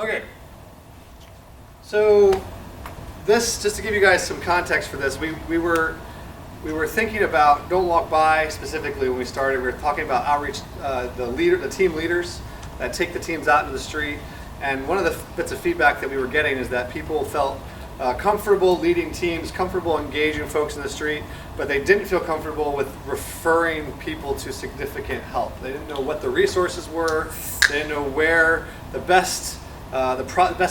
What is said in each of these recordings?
Okay, so this, just to give you guys some context for this, we were thinking about Don't Walk By specifically when we started. We were talking about outreach, the team leaders that take the teams out into the street. And one of the bits of feedback that we were getting is that people felt comfortable leading teams, comfortable engaging folks in the street, but they didn't feel comfortable with referring people to significant help. They didn't know what the resources were. They didn't know where the best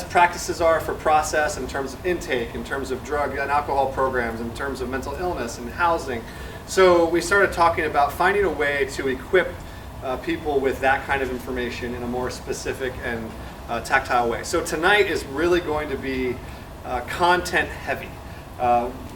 practices are for process in terms of intake, in terms of drug and alcohol programs, in terms of mental illness and housing. So we started talking about finding a way to equip people with that kind of information in a more specific and tactile way. So tonight is really going to be content heavy.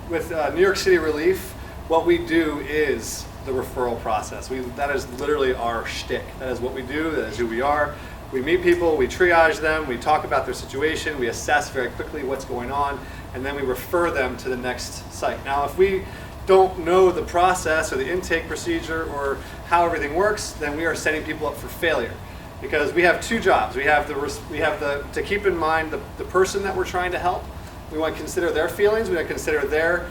With New York City Relief, what we do is the referral process. That is literally our shtick. That is what we do, that is who we are. We meet people, we triage them, we talk about their situation, we assess very quickly what's going on, and then we refer them to the next site. Now, if we don't know the process or the intake procedure or how everything works, then we are setting people up for failure. Because we have two jobs. We have to keep in mind the person that we're trying to help. We want to consider their feelings, we want to consider their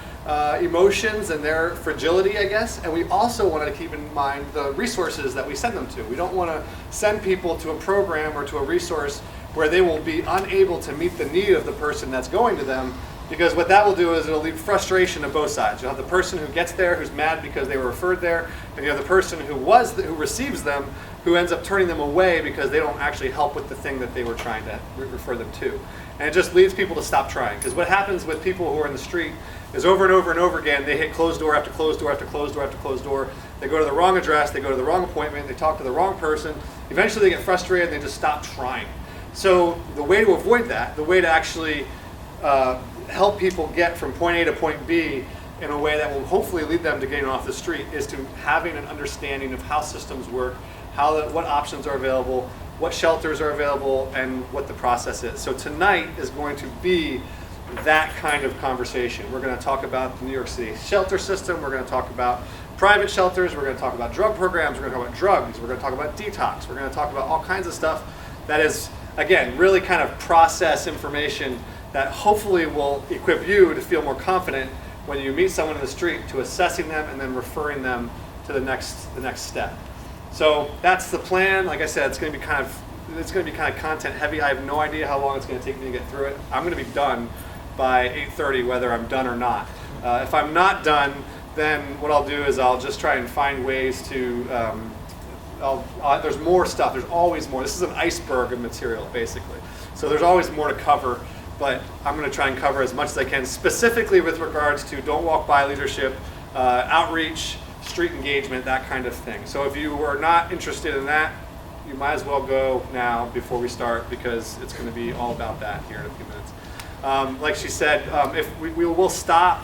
emotions and their fragility, I guess, and we also want to keep in mind the resources that we send them to. We don't want to send people to a program or to a resource where they will be unable to meet the need of the person that's going to them, because what that will do is it'll leave frustration on both sides. You'll have the person who gets there who's mad because they were referred there, and you have the person who receives them who ends up turning them away because they don't actually help with the thing that they were trying to refer them to. And it just leads people to stop trying. Because what happens with people who are in the street is over and over and over again, they hit closed door after closed door after closed door after closed door. They go to the wrong address, they go to the wrong appointment, they talk to the wrong person. Eventually they get frustrated and they just stop trying. So the way to avoid that, the way to actually help people get from point A to point B in a way that will hopefully lead them to getting off the street, is to having an understanding of how systems work, what options are available, what shelters are available, and what the process is. So tonight is going to be that kind of conversation. We're going to talk about the New York City shelter system. We're going to talk about private shelters. We're going to talk about drug programs. We're going to talk about drugs. We're going to talk about detox. We're going to talk about all kinds of stuff that is, again, really kind of process information that hopefully will equip you to feel more confident when you meet someone in the street, to assessing them and then referring them to the next step. So that's the plan. Like I said, it's going to be kind of content heavy. I have no idea how long it's going to take me to get through it. I'm going to be done by 8:30, whether I'm done or not. If I'm not done, then what I'll do is I'll just try and find ways to. There's more stuff. There's always more. This is an iceberg of material, basically. So there's always more to cover. But I'm going to try and cover as much as I can, specifically with regards to Don't Walk By leadership, outreach, street engagement, that kind of thing. So if you are not interested in that, you might as well go now before we start, because it's going to be all about that here in a few minutes. Like she said, if we'll stop.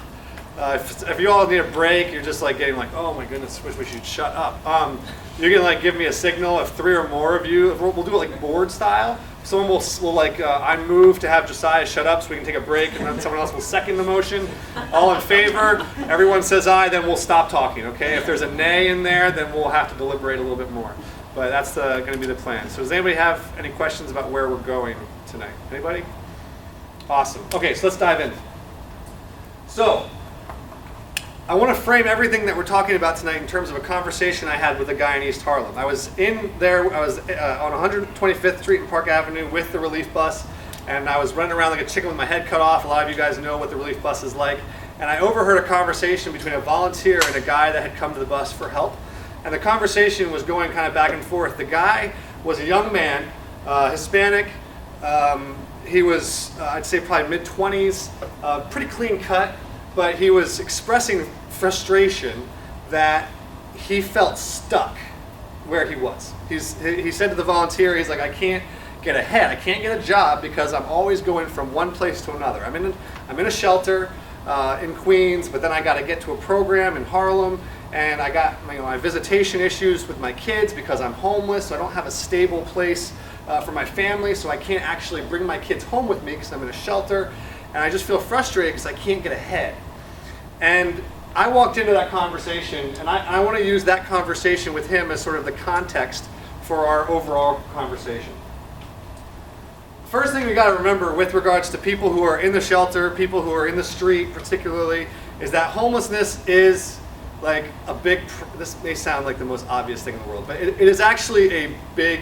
If you all need a break, you're just like getting like, oh my goodness, wish we should shut up. You can like give me a signal if 3 or more of you. We'll do it like board style. Someone will like, I move to have Josiah shut up so we can take a break, and then someone else will second the motion. All in favor, everyone says aye, then we'll stop talking, okay? If there's a nay in there, then we'll have to deliberate a little bit more. But that's going to be the plan. So does anybody have any questions about where we're going tonight? Anybody? Awesome. Okay, so let's dive in. So, I want to frame everything that we're talking about tonight in terms of a conversation I had with a guy in East Harlem. I was on 125th Street and Park Avenue with the relief bus, and I was running around like a chicken with my head cut off. A lot of you guys know what the relief bus is like. And I overheard a conversation between a volunteer and a guy that had come to the bus for help. And the conversation was going kind of back and forth. The guy was a young man, Hispanic. He was, I'd say probably mid-20s, pretty clean cut, but he was expressing frustration that he felt stuck where he was. He said to the volunteer, he's like, I can't get ahead. I can't get a job because I'm always going from one place to another. I'm in a shelter in Queens, but then I got to get to a program in Harlem, and I got my visitation issues with my kids because I'm homeless, so I don't have a stable place for my family, so I can't actually bring my kids home with me because I'm in a shelter, and I just feel frustrated because I can't get ahead. And I walked into that conversation, and I want to use that conversation with him as sort of the context for our overall conversation. first thing we got to remember with regards to people who are in the shelter, people who are in the street particularly, is that homelessness is like this may sound like the most obvious thing in the world, but it is actually a big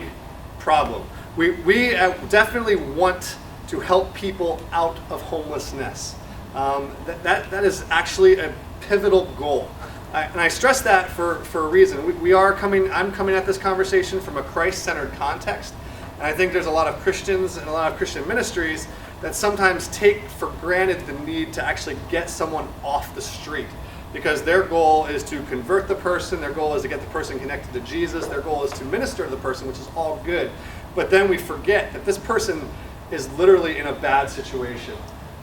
problem. We definitely want to help people out of homelessness. That is actually a pivotal goal. And I stress that for a reason. I'm coming at this conversation from a Christ-centered context. And I think there's a lot of Christians and a lot of Christian ministries that sometimes take for granted the need to actually get someone off the street, because their goal is to convert the person, their goal is to get the person connected to Jesus, their goal is to minister to the person, which is all good. But then we forget that this person is literally in a bad situation.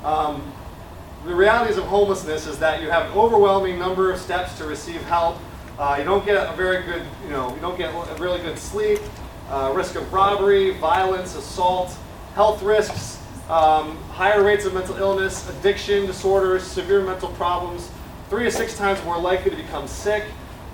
The realities of homelessness is that you have an overwhelming number of steps to receive help. You don't get a very good, you don't get a really good sleep, risk of robbery, violence, assault, health risks, higher rates of mental illness, addiction disorders, severe mental problems, 3 to 6 times more likely to become sick.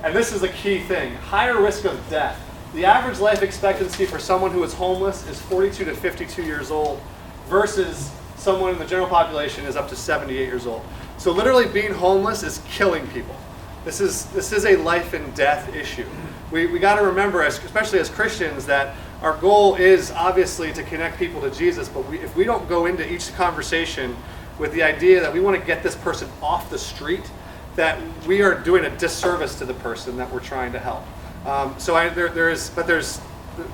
And this is a key thing, higher risk of death. The average life expectancy for someone who is homeless is 42 to 52 years old versus someone in the general population is up to 78 years old. So literally being homeless is killing people. This is a life and death issue. We got to remember, especially as Christians, that our goal is obviously to connect people to Jesus, but if we don't go into each conversation with the idea that we want to get this person off the street, that we are doing a disservice to the person that we're trying to help. The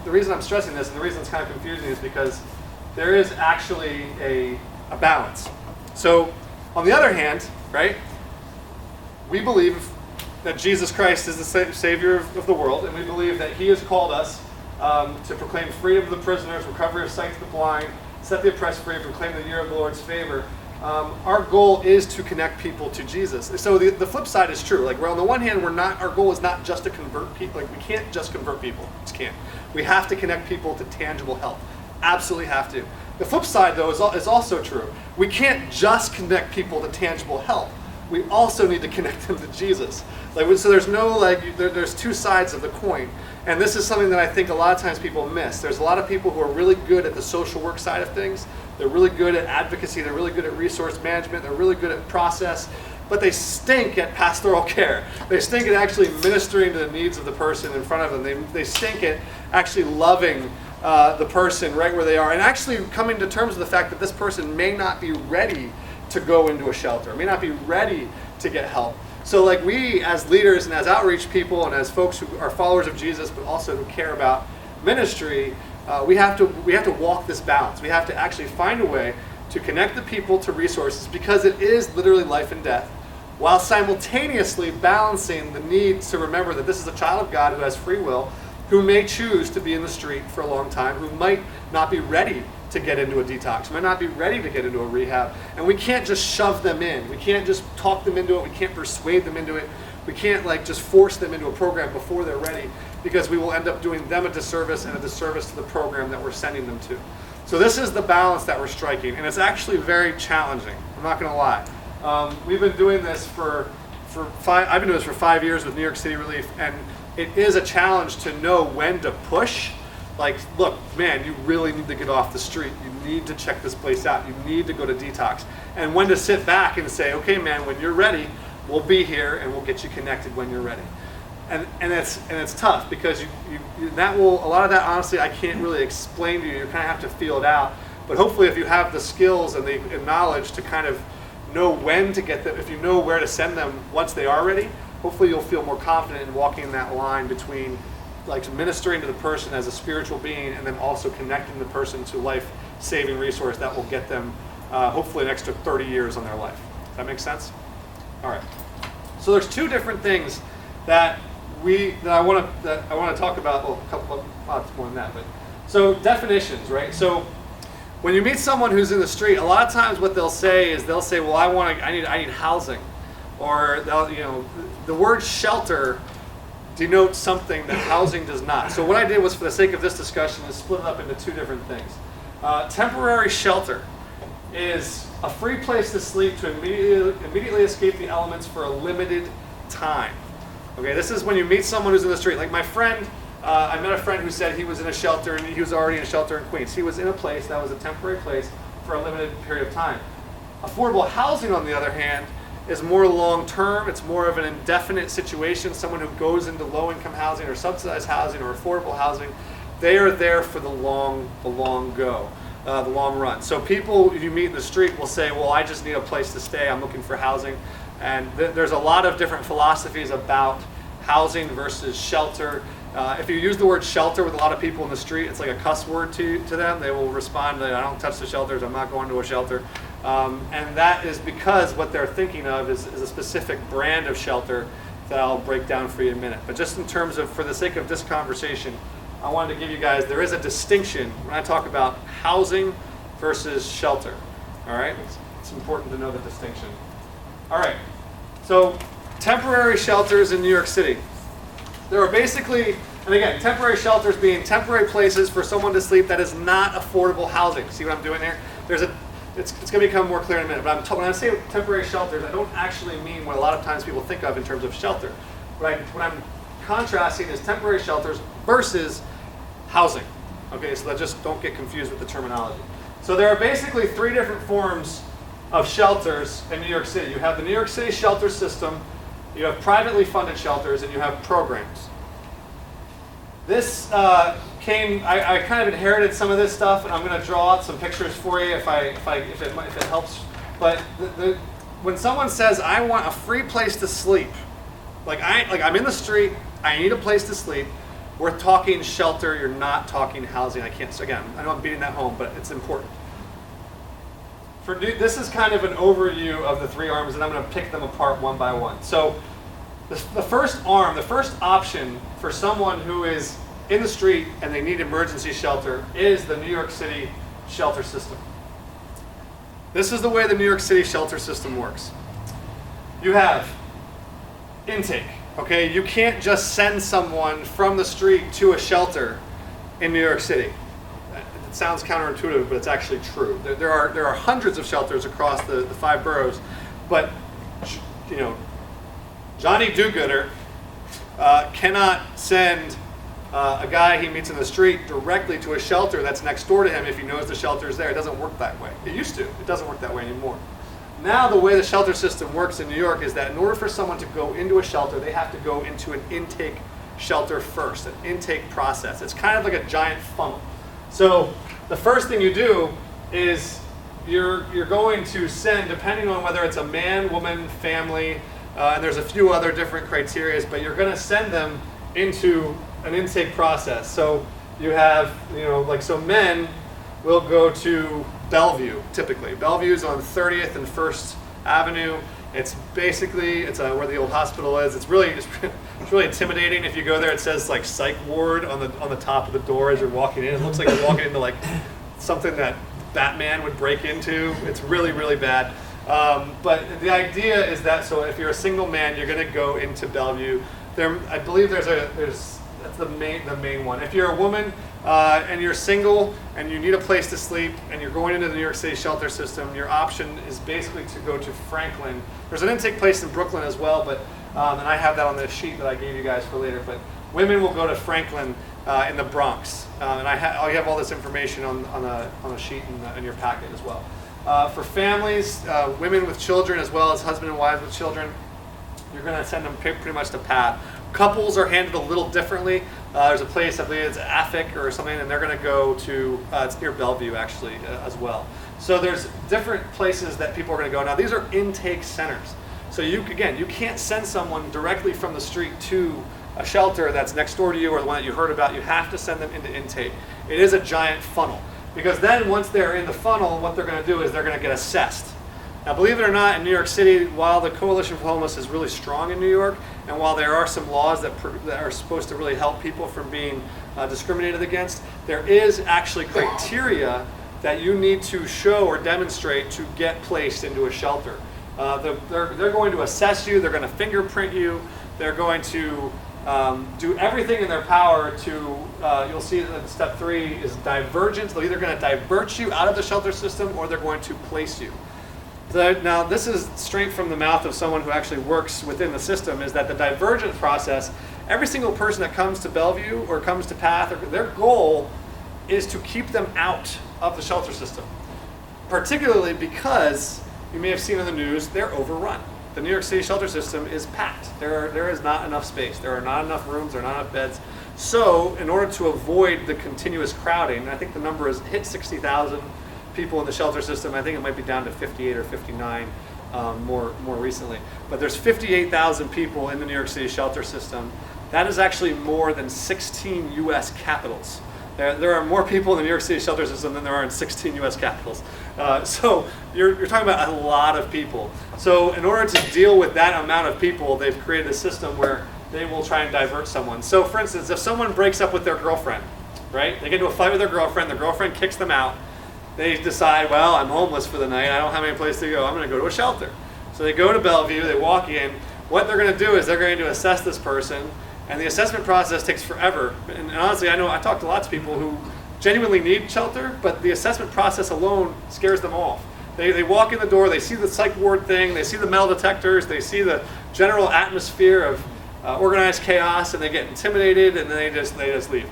reason I'm stressing this and the reason it's kind of confusing is because there is actually a balance. So on the other hand, right, we believe that Jesus Christ is the Savior of the world, and we believe that He has called us to proclaim freedom to the prisoners, recovery of sight to the blind, set the oppressed free, proclaim the year of the Lord's favor. Our goal is to connect people to Jesus. So the flip side is true. Like, on the one hand, our goal is not just to convert people. Like, we can't just convert people. We just can't. We have to connect people to tangible help. Absolutely have to. The flip side, though, is also true. We can't just connect people to tangible help. We also need to connect them to Jesus. So there's two sides of the coin. And this is something that I think a lot of times people miss. There's a lot of people who are really good at the social work side of things. They're really good at advocacy. They're really good at resource management. They're really good at process. But they stink at pastoral care. They stink at actually ministering to the needs of the person in front of them. They stink at actually loving the person right where they are, and actually coming to terms with the fact that this person may not be ready to go into a shelter, may not be ready to get help. So like, we as leaders and as outreach people and as folks who are followers of Jesus but also who care about ministry, we have to walk this balance. We have to actually find a way to connect the people to resources, because it is literally life and death, while simultaneously balancing the need to remember that this is a child of God who has free will, who may choose to be in the street for a long time, who might not be ready to get into a detox, might not be ready to get into a rehab. And we can't just shove them in. We can't just talk them into it. We can't persuade them into it. We can't just force them into a program before they're ready, because we will end up doing them a disservice and a disservice to the program that we're sending them to. So this is the balance that we're striking, and it's actually very challenging. I'm not going to lie. We've been doing this I've been doing this for 5 years with New York City Relief, and it is a challenge to know when to push. Like, look, man, you really need to get off the street. You need to check this place out. You need to go to detox. And when to sit back and say, okay, man, when you're ready, we'll be here and we'll get you connected when you're ready. And it's tough, because a lot of that, honestly, I can't really explain to you. You kind of have to feel it out. But hopefully, if you have the skills and the knowledge to kind of know when to get them, if you know where to send them once they are ready, hopefully you'll feel more confident in walking that line between ministering to the person as a spiritual being and then also connecting the person to life-saving resource that will get them hopefully an extra 30 years on their life. Does that make sense? All right. So there's two different things that I want to talk about. Well, a couple of lots more than that, but so definitions, right? So when you meet someone who's in the street, a lot of times what they'll say is well, I need housing, or the word shelter denotes something that housing does not. So what I did was, for the sake of this discussion, is split it up into two different things. Temporary shelter is a free place to sleep to immediately escape the elements for a limited time. Okay, this is when you meet someone who's in the street. Like my friend, I met a friend who said he was in a shelter, and he was already in a shelter in Queens. He was in a place that was a temporary place for a limited period of time. Affordable housing, on the other hand, is more long-term. It's more of an indefinite situation. Someone who goes into low-income housing or subsidized housing or affordable housing, they are there for the long run. So people you meet in the street will say, well, I just need a place to stay. I'm looking for housing. And there's a lot of different philosophies about housing versus shelter. If you use the word shelter with a lot of people in the street, it's like a cuss word to them. They will respond, I don't touch the shelters, I'm not going to a shelter. And that is because what they're thinking of is a specific brand of shelter that I'll break down for you in a minute. But just in terms of, for the sake of this conversation, I wanted to give you guys, there is a distinction when I talk about housing versus shelter. All right, it's important to know the distinction. All right, so temporary shelters in New York City. There are basically, and again, temporary shelters being temporary places for someone to sleep that is not affordable housing. See what I'm doing there? It's going to become more clear in a minute, but when I say temporary shelters, I don't actually mean what a lot of times people think of in terms of shelter. What I'm contrasting is temporary shelters versus housing. Okay, so that just don't get confused with the terminology. So there are basically three different forms of shelters in New York City. You have the New York City shelter system, you have privately funded shelters, and you have programs. This I kind of inherited some of this stuff, and I'm going to draw out some pictures for you if it helps. But when someone says, I want a free place to sleep, I'm in the street, I need a place to sleep, we're talking shelter, you're not talking housing. I know I'm beating that home, but it's important. This is kind of an overview of the three arms, and I'm going to pick them apart one by one. So the first arm, the first option for someone who is in the street and they need emergency shelter is the New York City shelter system. This is the way the New York City shelter system works. You have intake, okay? You can't just send someone from the street to a shelter in New York City. It sounds counterintuitive, but it's actually true. There are hundreds of shelters across the 5 boroughs, but Johnny Do-Gooder cannot send a guy he meets in the street directly to a shelter that's next door to him if he knows the shelter is there. It doesn't work that way. It used to. It doesn't work that way anymore. Now the way the shelter system works in New York is that in order for someone to go into a shelter, they have to go into an intake shelter first, an intake process. It's kind of like a giant funnel. So the first thing you do is you're going to send, depending on whether it's a man, woman, family, and there's a few other different criteria, but you're going to send them into an intake process. So you have, so men will go to Bellevue, typically. Bellevue's on 30th and 1st Avenue. It's basically, where the old hospital is. It's really intimidating. If you go there, it says like psych ward on the top of the door as you're walking in. It looks like you're walking into like something that Batman would break into. It's really, really bad. But the idea is that, so if you're a single man, you're going to go into Bellevue. I believe that's the main one. If you're a woman and you're single and you need a place to sleep and you're going into the New York City shelter system, your option is basically to go to Franklin. There's an intake place in Brooklyn as well, but and I have that on the sheet that I gave you guys for later. But women will go to Franklin in the Bronx, and I have all this information on a sheet in your packet as well. For families, women with children as well as husband and wives with children, you're going to send them pretty much to PATH. Couples are handled a little differently. There's a place, I believe it's Affic or something, and they're going to go to, it's near Bellevue actually as well. So there's different places that people are going to go. Now these are intake centers. So you can't send someone directly from the street to a shelter that's next door to you or the one that you heard about. You have to send them into intake. It is a giant funnel. Because then once they're in the funnel, what they're going to do is they're going to get assessed. Now believe it or not, in New York City, while the Coalition for Homelessness is really strong in New York, and while there are some laws that are supposed to really help people from being discriminated against, there is actually criteria that you need to show or demonstrate to get placed into a shelter. They're going to assess you, they're going to fingerprint you, they're going to do everything in their power to, you'll see that step 3 is divergence. They're either going to divert you out of the shelter system or they're going to place you. So now this is straight from the mouth of someone who actually works within the system, is that the divergent process every single person that comes to Bellevue or comes to Path, their goal is to keep them out of the shelter system, particularly because you may have seen in the news, they're overrun. The New York City shelter system is packed. There is not enough space. There are not enough rooms, there are not enough beds. So in order to avoid the continuous crowding, I think the number has hit 60,000 people in the shelter system. I think it might be down to 58 or 59 more recently. But there's 58,000 people in the New York City shelter system. That is actually more than 16 US capitals. There are more people in the New York City shelter system than there are in 16 US capitals. So you're talking about a lot of people. So in order to deal with that amount of people, they've created a system where they will try and divert someone. So for instance, if someone breaks up with their girlfriend, right? They get into a fight with their girlfriend kicks them out. They decide, well, I'm homeless for the night, I don't have any place to go, I'm gonna go to a shelter. So they go to Bellevue, they walk in. What they're gonna do is they're going to assess this person, and the assessment process takes forever. And honestly, I talked to lots of people who genuinely need shelter, but the assessment process alone scares them off. They walk in the door, they see the psych ward thing, they see the metal detectors, they see the general atmosphere of organized chaos, and they get intimidated, and then they just leave.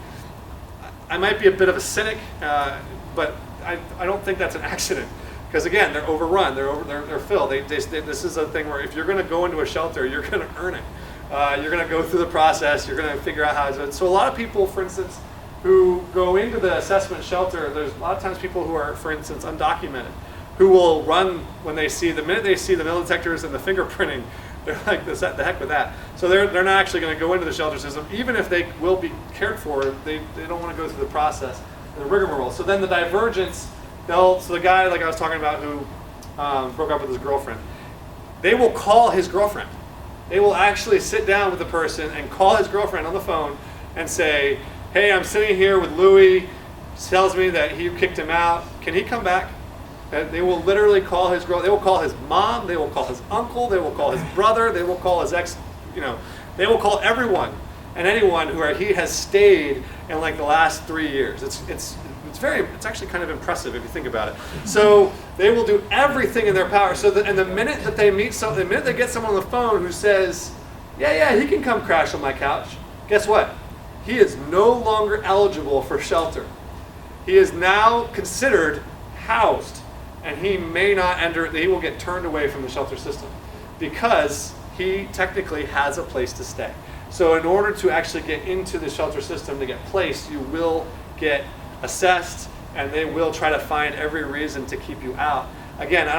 I might be a bit of a cynic, but I don't think that's an accident. Because again, they're overrun, they're filled. This is a thing where if you're going to go into a shelter, you're going to earn it. You're going to go through the process, you're going to figure out how to do it. So a lot of people, for instance, who go into the assessment shelter, there's a lot of times people who are, for instance, undocumented, who will run when the minute they see the metal detectors and the fingerprinting, they're like, the heck with that. So they're not actually going to go into the shelter system, even if they will be cared for, they don't want to go through the process, the rigmarole. So then the divergence, so the guy like I was talking about who broke up with his girlfriend, they will call his girlfriend. They will actually sit down with the person and call his girlfriend on the phone and say, hey, I'm sitting here with Louis, he tells me that you kicked him out, can he come back? And they will literally call his girl, they will call his mom, they will call his uncle, they will call his brother, they will call his they will call everyone and anyone who he has stayed in like the last 3 years. It's actually kind of impressive if you think about it. So they will do everything in their power. So and the minute that they meet the minute they get someone on the phone who says, yeah, he can come crash on my couch, guess what? He is no longer eligible for shelter. He is now considered housed, and he may not enter, he will get turned away from the shelter system because he technically has a place to stay. So in order to actually get into the shelter system to get placed, you will get assessed, and they will try to find every reason to keep you out. Again, I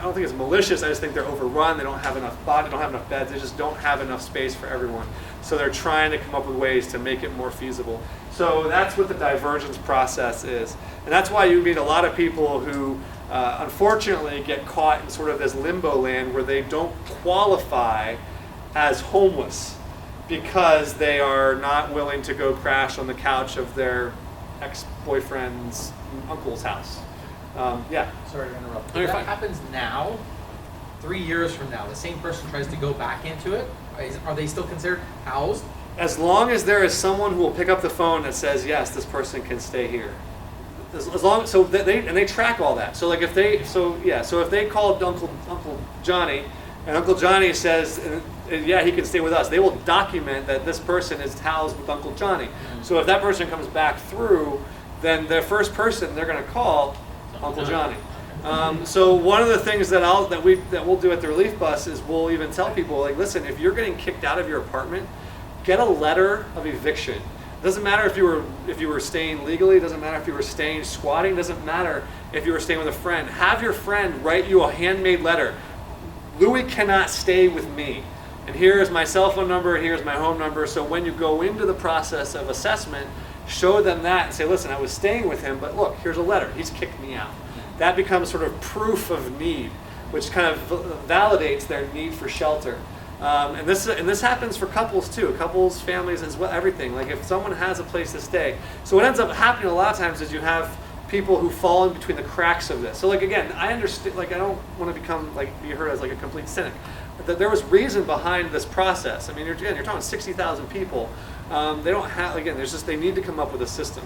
don't think it's malicious. I just think they're overrun. They don't have enough they don't have enough beds. They just don't have enough space for everyone. So they're trying to come up with ways to make it more feasible. So that's what the divergence process is, and that's why you meet a lot of people who unfortunately get caught in sort of this limbo land where they don't qualify as homeless because they are not willing to go crash on the couch of their ex-boyfriend's uncle's house. Yeah. Sorry to interrupt. No, If you're that fine. happens now, 3 years from now, the same person tries to go back into it, are they still considered housed? As long as there is someone who will pick up the phone that says, yes, this person can stay here. As long, so that they track all that. So like if they called Uncle Johnny, and Uncle Johnny says, yeah, he can stay with us, they will document that this person is housed with Uncle Johnny. Mm-hmm. So if that person comes back through, then the first person they're going to call Uncle Johnny. So one of the things that we'll do at the relief bus is we'll even tell people, like, listen, if you're getting kicked out of your apartment, get a letter of eviction. It doesn't matter if you were staying legally. It doesn't matter if you were staying squatting. It doesn't matter if you were staying with a friend. Have your friend write you a handmade letter. Louis cannot stay with me, and here is my cell phone number. Here's my home number. So when you go into the process of assessment, show them that and say, listen, I was staying with him, but look, here's a letter. He's kicked me out. That becomes sort of proof of need, which kind of validates their need for shelter. And this happens for couples too, couples, families as well, everything. Like if someone has a place to stay. So what ends up happening a lot of times is you have people who fall in between the cracks of this. So like again, I understand, like I don't want to become be heard as like a complete cynic. But there was reason behind this process. I mean, you're talking 60,000 people. They don't have, again, they need to come up with a system.